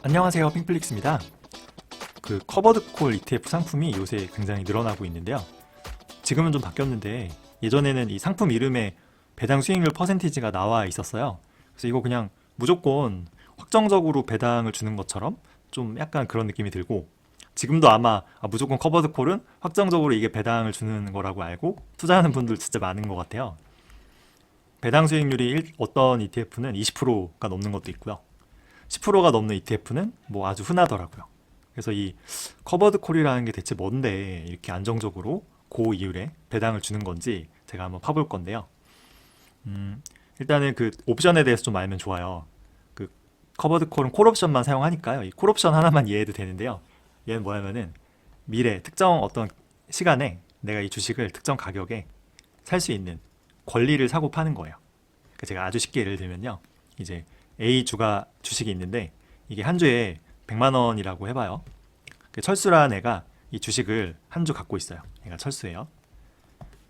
안녕하세요, 핑플릭스입니다. 그 커버드 콜 ETF 상품이 요새 굉장히 늘어나고 있는데요. 지금은 좀 바뀌었는데 예전에는 이 상품 이름에 배당 수익률 퍼센티지가 나와 있었어요. 그래서 이거 그냥 무조건 확정적으로 배당을 주는 것처럼 좀 약간 그런 느낌이 들고, 지금도 아마 무조건 커버드 콜은 확정적으로 이게 배당을 주는 거라고 알고 투자하는 분들 진짜 많은 것 같아요. 배당 수익률이 어떤 ETF는 20%가 넘는 것도 있고요. 10%가 넘는 ETF는 뭐 아주 흔하더라고요. 그래서 이 커버드 콜이라는 게 대체 뭔데 이렇게 안정적으로 고이율에 배당을 주는 건지 제가 한번 파볼 건데요. 음, 일단은 그 옵션에 대해서 좀 알면 좋아요. 그 커버드 콜은 콜 옵션만 사용하니까요. 이 콜 옵션 하나만 이해해도 되는데요. 얘는 뭐냐면은 미래 특정 어떤 시간에 내가 이 주식을 특정 가격에 살 수 있는 권리를 사고 파는 거예요. 그러니까 제가 아주 쉽게 예를 들면요. 이제 A 주가 주식이 있는데 이게 한 주에 100만 원이라고 해봐요. 그 철수라는 애가 이 주식을 한 주 갖고 있어요. 얘가 철수예요.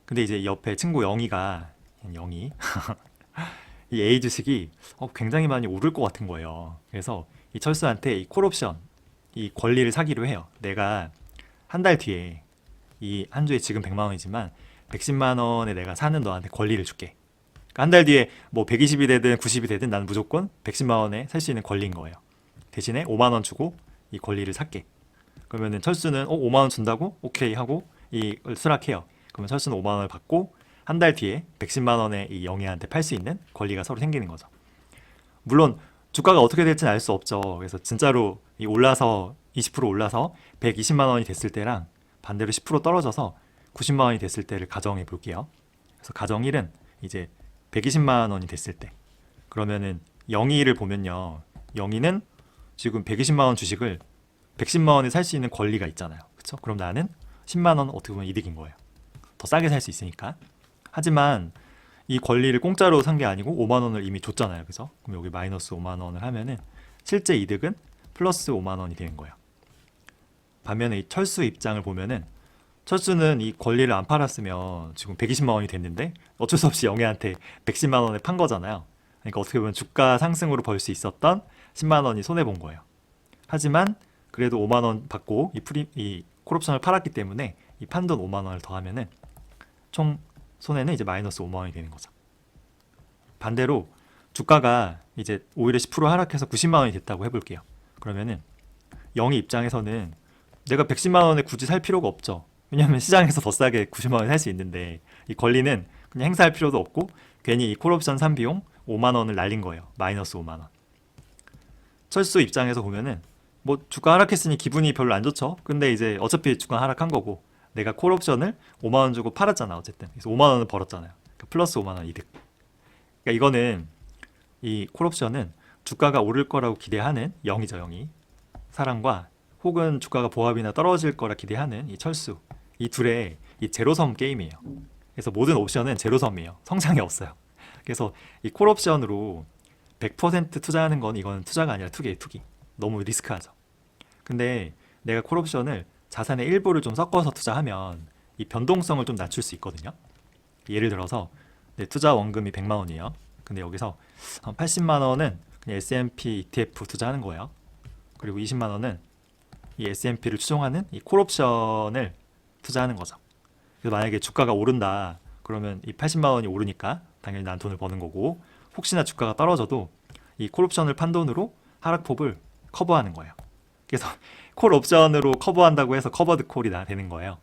근데 이제 옆에 친구 영희가 영희 이 A 주식이 굉장히 많이 오를 것 같은 거예요. 그래서 이 철수한테 이 콜옵션 이 권리를 사기로 해요. 내가 한 달 뒤에 이 한 주에 지금 100만 원이지만 110만 원에 내가 사는 너한테 권리를 줄게. 그러니까 한 달 뒤에 뭐 120이 되든 90이 되든 나는 무조건 110만 원에 살 수 있는 권리인 거예요. 대신에 5만 원 주고 이 권리를 살게. 그러면은 철수는 5만 원 준다고? 오케이 하고 이걸 수락해요. 그러면 철수는 5만 원을 받고 한 달 뒤에 110만 원에 이 영희한테 팔 수 있는 권리가 서로 생기는 거죠. 물론 주가가 어떻게 될지는 알 수 없죠. 그래서 진짜로 이 올라서 20% 올라서 120만 원이 됐을 때랑 반대로 10% 떨어져서 90만 원이 됐을 때를 가정해 볼게요. 그래서 가정 1은 이제 120만 원이 됐을 때, 그러면은 영희를 보면요. 영희는 지금 120만 원 주식을 110만 원에 살 수 있는 권리가 있잖아요. 그렇죠? 그럼 나는 10만 원 어떻게 보면 이득인 거예요. 더 싸게 살 수 있으니까. 하지만 이 권리를 공짜로 산 게 아니고 5만 원을 이미 줬잖아요. 그래서 그럼 여기 마이너스 5만 원을 하면은 실제 이득은 플러스 5만 원이 되는 거예요. 반면에 이 철수 입장을 보면은 철수는 이 권리를 안 팔았으면 지금 120만 원이 됐는데 어쩔 수 없이 영애한테 110만 원에 판 거잖아요. 그러니까 어떻게 보면 주가 상승으로 벌 수 있었던 10만 원이 손해 본 거예요. 하지만 그래도 5만 원 받고 이 콜옵션을 팔았기 때문에 이 판돈 5만 원을 더하면은 총 손해는 이제 마이너스 5만 원이 되는 거죠. 반대로 주가가 이제 오히려 10% 하락해서 90만 원이 됐다고 해볼게요. 그러면은 영희 입장에서는 내가 110만 원에 굳이 살 필요가 없죠. 왜냐하면 시장에서 더 싸게 90만 원에 살 수 있는데 이 권리는 그냥 행사할 필요도 없고 괜히 이 콜옵션 산 비용 5만 원을 날린 거예요. 마이너스 5만 원. 철수 입장에서 보면은 뭐 주가 하락했으니 기분이 별로 안 좋죠. 근데 이제 어차피 주가 하락한 거고 내가 콜옵션을 5만 원 주고 팔았잖아 어쨌든. 그래서 5만 원을 벌었잖아요. 그러니까 플러스 5만 원 이득. 그러니까 이거는 이 콜옵션은 주가가 오를 거라고 기대하는 영이죠 영이 사람과 혹은 주가가 보합이나 떨어질 거라 기대하는 이 철수, 이 둘의 이 제로섬 게임이에요. 그래서 모든 옵션은 제로섬이에요. 성장이 없어요. 그래서 이 콜옵션으로 100% 투자하는 건 이건 투자가 아니라 투기예요, 투기. 너무 리스크하죠. 근데 내가 콜옵션을 자산의 일부를 좀 섞어서 투자하면 이 변동성을 좀 낮출 수 있거든요. 예를 들어서 내 투자 원금이 100만 원이에요. 근데 여기서 한 80만 원은 그냥 S&P ETF 투자하는 거예요. 그리고 20만 원은 이 S&P를 추종하는 이 콜옵션을 투자하는 거죠. 그래서 만약에 주가가 오른다 그러면 이 80만 원이 오르니까 당연히 난 돈을 버는 거고, 혹시나 주가가 떨어져도 이 콜옵션을 판 돈으로 하락폭을 커버하는 거예요. 그래서 콜옵션으로 커버한다고 해서 커버드 콜이 되는 거예요.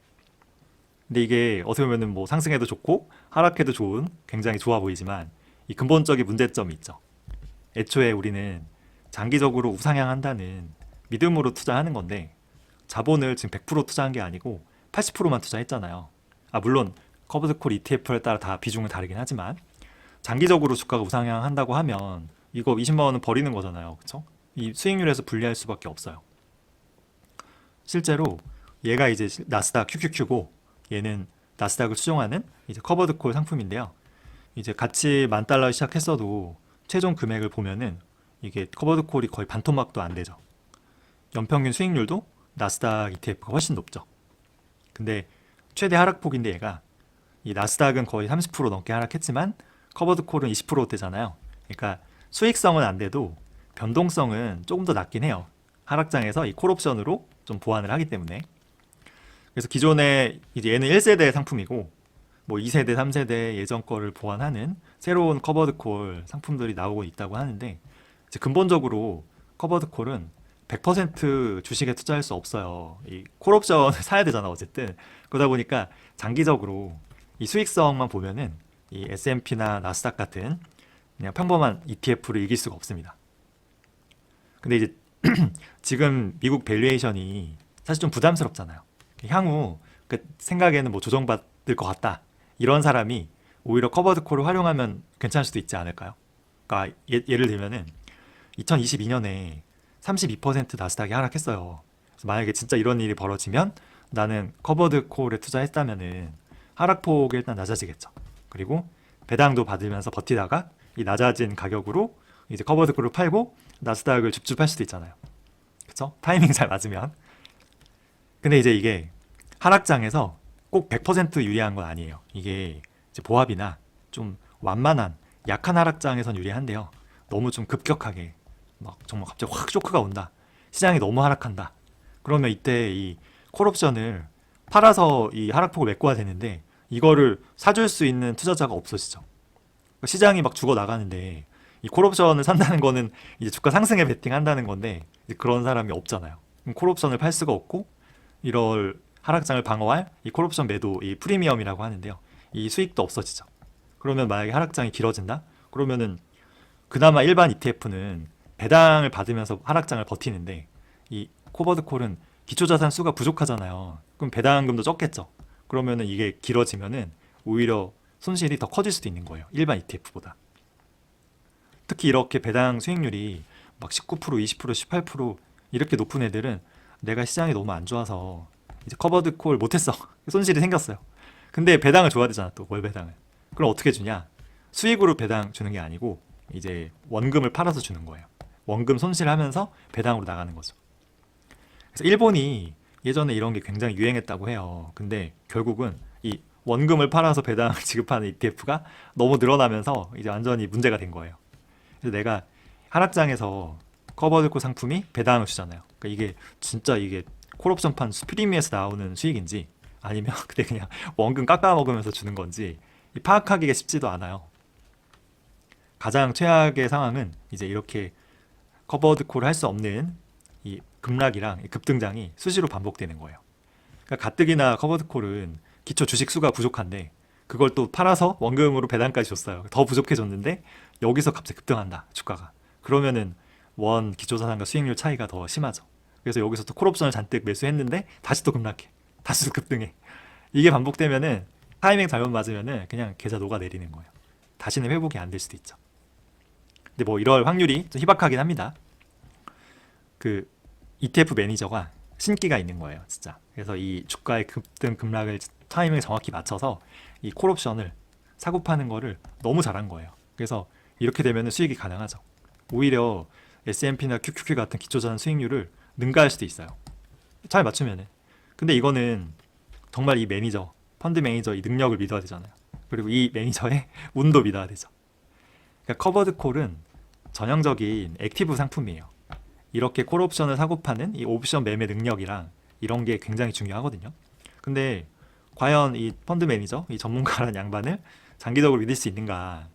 근데 이게 어떻게 보면은 뭐 상승해도 좋고 하락해도 좋은 굉장히 좋아 보이지만 이 근본적인 문제점이 있죠. 애초에 우리는 장기적으로 우상향한다는 믿음으로 투자하는 건데 자본을 지금 100% 투자한 게 아니고 80%만 투자했잖아요. 물론 커버드콜 ETF에 따라 다 비중은 다르긴 하지만 장기적으로 주가가 우상향한다고 하면 이거 20만 원은 버리는 거잖아요. 그렇죠? 이 수익률에서 분리할 수밖에 없어요. 실제로 얘가 이제 나스닥 QQQ고 얘는 나스닥을 추종하는 이제 커버드콜 상품인데요. 이제 같이 10,000달러 시작했어도 최종 금액을 보면은 이게 커버드콜이 거의 반토막도 안 되죠. 연평균 수익률도 나스닥 ETF가 훨씬 높죠. 근데 최대 하락폭인데 얘가 이 나스닥은 거의 30% 넘게 하락했지만 커버드콜은 20%대잖아요. 그러니까 수익성은 안 돼도 변동성은 조금 더 낮긴 해요. 하락장에서 이 콜옵션으로 좀 보완을 하기 때문에. 그래서 기존에 이제 얘는 1세대 상품이고 뭐 2세대, 3세대 예전 거를 보완하는 새로운 커버드 콜 상품들이 나오고 있다고 하는데, 이제 근본적으로 커버드 콜은 100% 주식에 투자할 수 없어요. 이 콜옵션을 사야 되잖아 어쨌든. 그러다 보니까 장기적으로 이 수익성만 보면은 이 S&P나 나스닥 같은 그냥 평범한 ETF를 이길 수가 없습니다. 근데 이제 지금 미국 밸류에이션이 사실 좀 부담스럽잖아요. 향후 그 생각에는 뭐 조정받을 것 같다, 이런 사람이 오히려 커버드 콜을 활용하면 괜찮을 수도 있지 않을까요? 그러니까 예를 들면은 2022년에 32% 나스닥이 하락했어요. 그래서 만약에 진짜 이런 일이 벌어지면 나는 커버드 콜에 투자했다면은 하락폭이 일단 낮아지겠죠. 그리고 배당도 받으면서 버티다가 이 낮아진 가격으로 이제 커버드 콜을 팔고 나스닥을 줍줍할 수도 있잖아요. 그쵸? 타이밍 잘 맞으면. 근데 이제 이게 하락장에서 꼭 100% 유리한 건 아니에요. 이게 이제 보합이나 좀 완만한 약한 하락장에선 유리한데요. 너무 좀 급격하게 막 정말 갑자기 확 쇼크가 온다, 시장이 너무 하락한다, 그러면 이때 이 콜옵션을 팔아서 이 하락폭을 메꿔야 되는데 이거를 사줄 수 있는 투자자가 없어지죠. 그러니까 시장이 막 죽어 나가는데 이 콜옵션을 산다는 거는 이제 주가 상승에 베팅한다는 건데 이제 그런 사람이 없잖아요. 그럼 콜옵션을 팔 수가 없고, 이럴 하락장을 방어할 이 콜옵션 매도, 이 프리미엄이라고 하는데요, 이 수익도 없어지죠. 그러면 만약에 하락장이 길어진다? 그러면은 그나마 일반 ETF는 배당을 받으면서 하락장을 버티는데 이 코버드 콜은 기초자산 수가 부족하잖아요. 그럼 배당금도 적겠죠. 그러면은 이게 길어지면은 오히려 손실이 더 커질 수도 있는 거예요, 일반 ETF보다. 특히 이렇게 배당 수익률이 막 19%, 20%, 18% 이렇게 높은 애들은 내가 시장이 너무 안 좋아서 이제 커버드 콜 못했어. 손실이 생겼어요. 근데 배당을 줘야 되잖아, 또 월 배당을. 그럼 어떻게 주냐? 수익으로 배당 주는 게 아니고 이제 원금을 팔아서 주는 거예요. 원금 손실하면서 배당으로 나가는 거죠. 그래서 일본이 예전에 이런 게 굉장히 유행했다고 해요. 근데 결국은 이 원금을 팔아서 배당을 지급하는 ETF가 너무 늘어나면서 이제 완전히 문제가 된 거예요. 그래서 내가 하락장에서 커버드콜 상품이 배당을 주잖아요. 그러니까 이게 진짜 이게 콜옵션판 프리미에서 나오는 수익인지 아니면 그때 그냥 원금 깎아 먹으면서 주는 건지 파악하기가 쉽지도 않아요. 가장 최악의 상황은 이제 이렇게 커버드콜을 할 수 없는 이 급락이랑 이 급등장이 수시로 반복되는 거예요. 그러니까 가뜩이나 커버드콜은 기초 주식 수가 부족한데 그걸 또 팔아서 원금으로 배당까지 줬어요. 더 부족해졌는데 여기서 갑자기 급등한다, 주가가. 그러면은 원 기초자산과 수익률 차이가 더 심하죠. 그래서 여기서 또 콜옵션을 잔뜩 매수했는데 다시 또 급락해, 다시 또 급등해. 이게 반복되면은 타이밍 잘못 맞으면은 그냥 계좌 녹아내리는 거예요. 다시는 회복이 안 될 수도 있죠. 근데 뭐 이럴 확률이 좀 희박하긴 합니다. 그 ETF 매니저가 신기가 있는 거예요, 진짜. 그래서 이 주가의 급등 급락을 타이밍을 정확히 맞춰서 이 콜옵션을 사고 파는 거를 너무 잘한 거예요. 그래서 이렇게 되면 수익이 가능하죠. 오히려 S&P나 QQQ 같은 기초자산 수익률을 능가할 수도 있어요, 잘 맞추면은. 근데 이거는 정말 이 매니저, 펀드 매니저 이 능력을 믿어야 되잖아요. 그리고 이 매니저의 운도 믿어야 되죠. 그러니까 커버드 콜은 전형적인 액티브 상품이에요. 이렇게 콜 옵션을 사고 파는 이 옵션 매매 능력이랑 이런 게 굉장히 중요하거든요. 근데 과연 이 펀드 매니저, 이 전문가라는 양반을 장기적으로 믿을 수 있는가?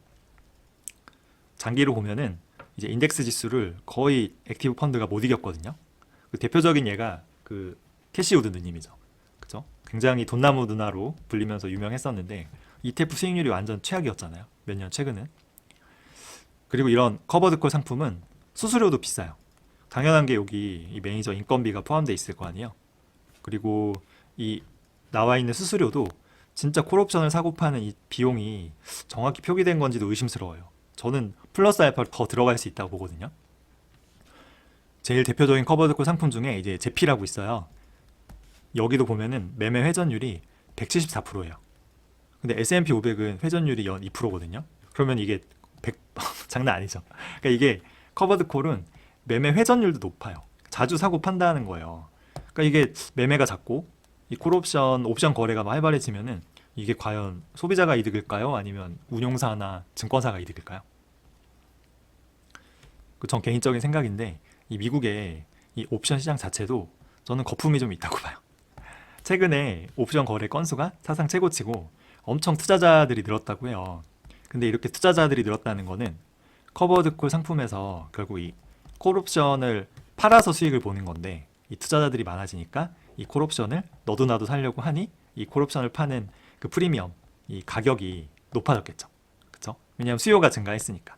장기로 보면은 이제 인덱스 지수를 거의 액티브 펀드가 못 이겼거든요. 그 대표적인 예가 그 캐시우드 누님이죠. 그죠? 굉장히 돈나무 누나로 불리면서 유명했었는데 ETF 수익률이 완전 최악이었잖아요, 몇 년 최근은. 그리고 이런 커버드콜 상품은 수수료도 비싸요. 당연한 게 여기 이 매니저 인건비가 포함되어 있을 거 아니에요. 그리고 이 나와 있는 수수료도 진짜 콜옵션을 사고 파는 이 비용이 정확히 표기된 건지도 의심스러워요. 저는 플러스 알파로 더 들어갈 수 있다고 보거든요. 제일 대표적인 커버드콜 상품 중에 이제 제피라고 있어요. 여기도 보면은 매매 회전율이 174%예요. 근데 S&P 500은 회전율이 연 2%거든요. 그러면 이게 100 장난 아니죠. 그러니까 이게 커버드콜은 매매 회전율도 높아요. 자주 사고 판다는 거예요. 그러니까 이게 매매가 작고 이 콜옵션 옵션 거래가 활발해지면은 이게 과연 소비자가 이득일까요? 아니면 운용사나 증권사가 이득일까요? 전 개인적인 생각인데 이 미국에 이 옵션 시장 자체도 저는 거품이 좀 있다고 봐요. 최근에 옵션 거래 건수가 사상 최고치고 엄청 투자자들이 늘었다고 해요. 근데 이렇게 투자자들이 늘었다는 거는 커버드 콜 상품에서 결국 이 콜옵션을 팔아서 수익을 보는 건데, 이 투자자들이 많아지니까 이 콜옵션을 너도 나도 사려고 하니 이 콜옵션을 파는 그 프리미엄, 이 가격이 높아졌겠죠. 그쵸? 왜냐하면 수요가 증가했으니까.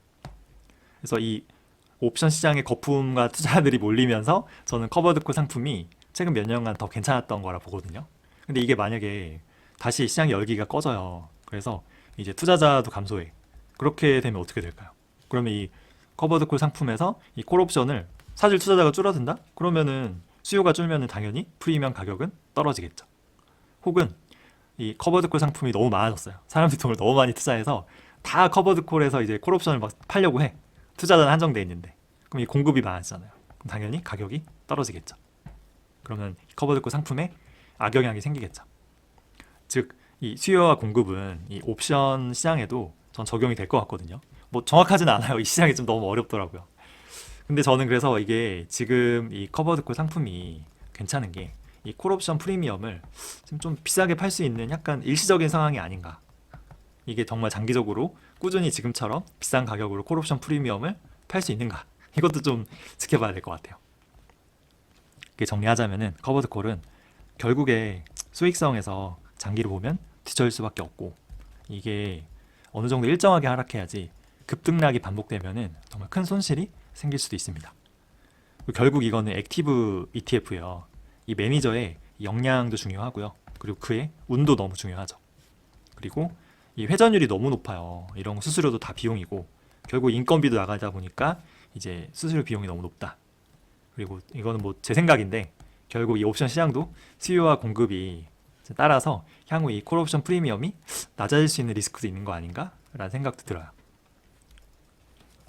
그래서 이 옵션 시장의 거품과 투자자들이 몰리면서 저는 커버드 콜 상품이 최근 몇 년간 더 괜찮았던 거라 보거든요. 근데 이게 만약에 다시 시장 열기가 꺼져요. 그래서 이제 투자자도 감소해. 그렇게 되면 어떻게 될까요? 그러면 이 커버드 콜 상품에서 이 콜옵션을 사줄 투자자가 줄어든다? 그러면은 수요가 줄면은 당연히 프리미엄 가격은 떨어지겠죠. 혹은 이 커버드 콜 상품이 너무 많아졌어요. 사람들이 돈을 너무 많이 투자해서 다 커버드 콜에서 이제 콜옵션을 막 팔려고 해. 투자자는 한정돼 있는데. 그럼 이 공급이 많아지잖아요. 그럼 당연히 가격이 떨어지겠죠. 그러면 커버드 콜 상품에 악영향이 생기겠죠. 즉, 이 수요와 공급은 이 옵션 시장에도 전 적용이 될 것 같거든요. 뭐 정확하진 않아요. 이 시장이 좀 너무 어렵더라고요. 근데 저는 그래서 이게 지금 이 커버드 콜 상품이 괜찮은 게 이 콜옵션 프리미엄을 지금 좀 비싸게 팔 수 있는 약간 일시적인 상황이 아닌가. 이게 정말 장기적으로 꾸준히 지금처럼 비싼 가격으로 콜옵션 프리미엄을 팔 수 있는가. 이것도 좀 지켜봐야 될 것 같아요. 이렇게 정리하자면은 커버드 콜은 결국에 수익성에서 장기를 보면 뒤처질 수밖에 없고, 이게 어느 정도 일정하게 하락해야지 급등락이 반복되면은 정말 큰 손실이 생길 수도 있습니다. 결국 이거는 액티브 ETF예요. 이 매니저의 역량도 중요하고요. 그리고 그의 운도 너무 중요하죠. 그리고 이 회전율이 너무 높아요. 이런 수수료도 다 비용이고, 결국 인건비도 나가다 보니까 이제 수수료 비용이 너무 높다. 그리고 이거는 뭐 제 생각인데, 결국 이 옵션 시장도 수요와 공급이 따라서 향후 이 콜옵션 프리미엄이 낮아질 수 있는 리스크도 있는 거 아닌가? 라는 생각도 들어요.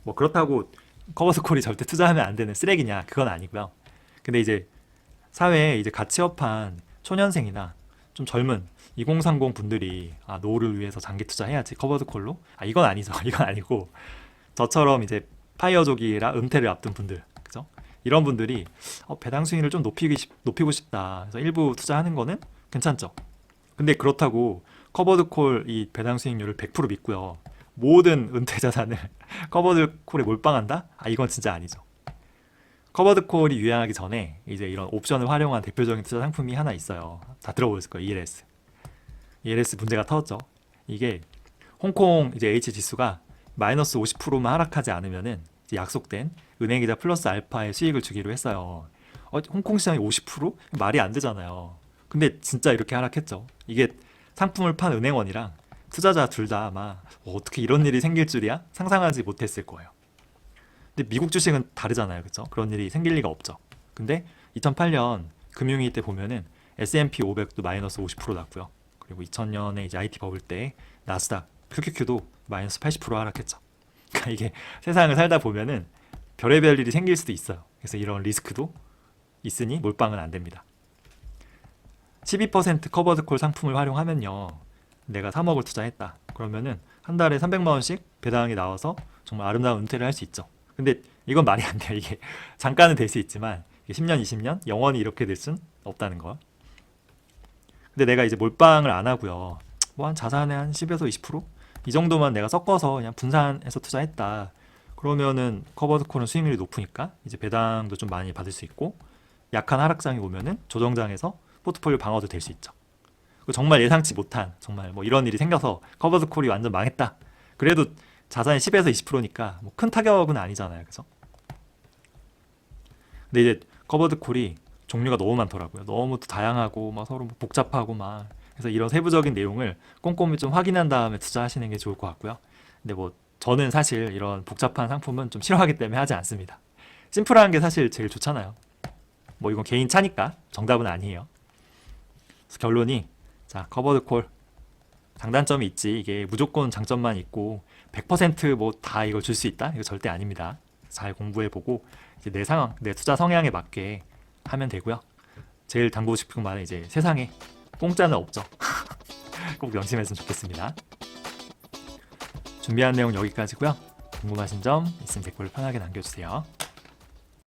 뭐 그렇다고 커버드 콜이 절대 투자하면 안 되는 쓰레기냐? 그건 아니고요. 근데 이제 사회에 이제 가치업한 초년생이나 좀 젊은 2030 분들이 노후를 위해서 장기 투자해야지 커버드 콜로? 이건 아니죠. 이건 아니고, 저처럼 이제 파이어족이라 은퇴를 앞둔 분들, 그죠? 이런 분들이 배당 수익률을 좀 높이고 싶다. 그래서 일부 투자하는 거는 괜찮죠. 근데 그렇다고 커버드 콜 이 배당 수익률을 100% 믿고요, 모든 은퇴 자산을 커버드 콜에 몰빵한다? 이건 진짜 아니죠. 커버드 콜이 유행하기 전에 이제 이런 옵션을 활용한 대표적인 투자 상품이 하나 있어요. 다 들어보셨을 거예요. ELS. ELS 문제가 터졌죠. 이게 홍콩 이제 H 지수가 마이너스 50%만 하락하지 않으면은 이제 약속된 은행이자 플러스 알파의 수익을 주기로 했어요. 홍콩 시장이 50%? 말이 안 되잖아요. 근데 진짜 이렇게 하락했죠. 이게 상품을 판 은행원이랑 투자자 둘 다 아마 어떻게 이런 일이 생길 줄이야? 상상하지 못했을 거예요. 근데 미국 주식은 다르잖아요. 그렇죠? 그런 일이 생길 리가 없죠. 근데 2008년 금융위기 때 보면은 S&P 500도 마이너스 50% 났고요. 그리고 2000년에 이제 IT 버블 때 나스닥, QQQ도 마이너스 80% 하락했죠. 그러니까 이게 세상을 살다 보면은 별의별 일이 생길 수도 있어요. 그래서 이런 리스크도 있으니 몰빵은 안 됩니다. 12% 커버드 콜 상품을 활용하면요, 내가 3억을 투자했다. 그러면은 한 달에 300만 원씩 배당이 나와서 정말 아름다운 은퇴를 할 수 있죠. 근데 이건 말이 안 돼요. 이게 잠깐은 될 수 있지만 10년, 20년 영원히 이렇게 될 순 없다는 거. 근데 내가 이제 몰빵을 안 하고요, 뭐 한 자산의 한 10에서 20%? 이 정도만 내가 섞어서 그냥 분산해서 투자했다. 그러면은 커버드 콜은 수익률이 높으니까 이제 배당도 좀 많이 받을 수 있고, 약한 하락장이 오면은 조정장에서 포트폴리오 방어도 될 수 있죠. 정말 예상치 못한, 정말 뭐 이런 일이 생겨서 커버드 콜이 완전 망했다. 그래도 자산이 10에서 20%니까 뭐 큰 타격은 아니잖아요. 그죠? 근데 이제 커버드 콜이 종류가 너무 많더라고요. 너무 또 다양하고 막 서로 복잡하고 막. 그래서 이런 세부적인 내용을 꼼꼼히 좀 확인한 다음에 투자하시는 게 좋을 것 같고요. 근데 뭐 저는 사실 이런 복잡한 상품은 좀 싫어하기 때문에 하지 않습니다. 심플한 게 사실 제일 좋잖아요. 뭐 이건 개인 차니까 정답은 아니에요. 그래서 결론이, 자, 커버드 콜 장단점이 있지. 이게 무조건 장점만 있고 100%뭐 다 이걸 줄 수 있다? 이거 절대 아닙니다. 잘 공부해보고 이제 내 상황, 내 투자 성향에 맞게 하면 되고요. 제일 당부하고 싶은 말은 이제 세상에 공짜는 없죠. 꼭 명심했으면 좋겠습니다. 준비한 내용 여기까지고요. 궁금하신 점 있으면 댓글 편하게 남겨주세요.